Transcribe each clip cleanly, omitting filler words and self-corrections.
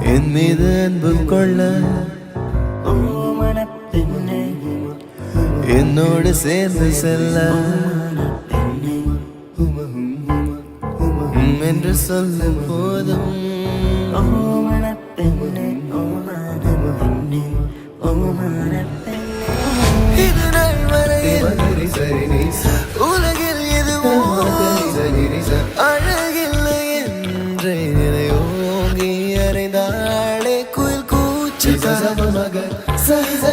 என் மீது அன்பு கொள்ள என்னோடு சேர்ந்து செல்ல என்று சொல்லும் போதும் இதுநாள் வரையில் உலகில் எதுவும் அழகில்லை என்று ஓங்கி அறைந்தாளே குயில் கூச்சு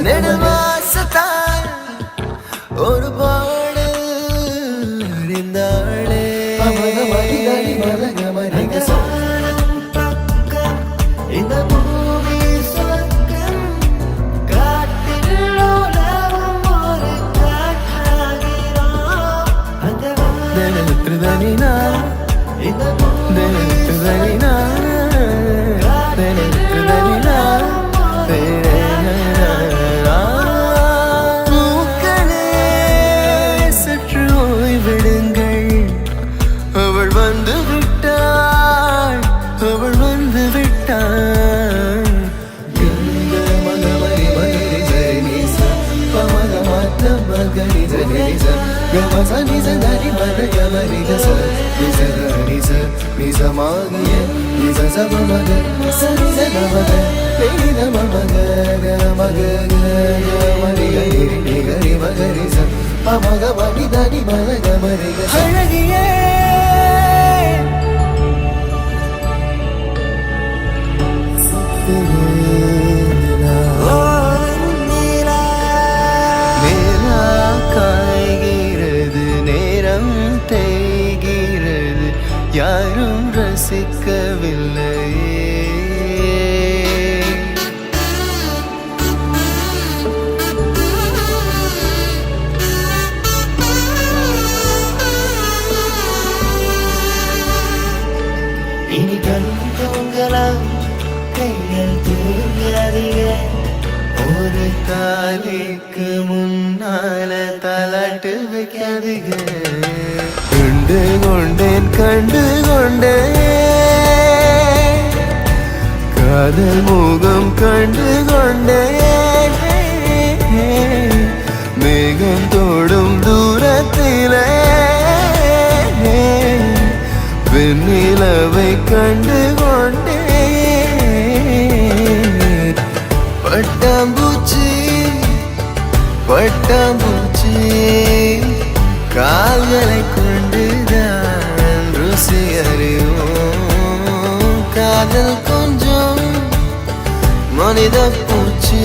நெடுவாசத்தால் ஒரு பாடல் அறிந்தாளே இந்த பூமி சொர்க்கம் காட்டில் உலகம் ஒரு காற்றாகிறோம் அந்த திருதனினா இந்த திருதனினா திருதனினா பூக்களே சற்று ஓய்விடுங்கள் அவள் வந்து விட்டாள் அவள் வந்து விட்டாள் இந்த மகமரி மகரி ஜெனிச பமகமாத்த மகரி ஜெனிச கமச நிச தரி மகமரி ஜச நிச நிச நிச மாகிய நிச சப மக சனிச நமக நித மமக மக மரி கரி நிகரி மகரி ச பமக மரி தரி மகமரி ஜச அழகியே காய்கிறது நேரம் தேய்கிறது யாரும் ரசிக்கவில்லை இனி கண் தூங்கலாம் கைகள் தூங்காதீங்க ஒரு தாலிக்கு முன்னால தலாட்டு வைக்காதீங்க கண்டு கொண்டேன் காதல் முகம் கண்டு கொண்டேன் மேகம் தோடும் தூரத்திலே வெண்ணிலவை கண்டு கொண்டேன் பட்டாம்பூச்சி கால்களை கொண்டுதான் ருசி அறிவோம் காதல் கொஞ்சம் மனித பூச்சி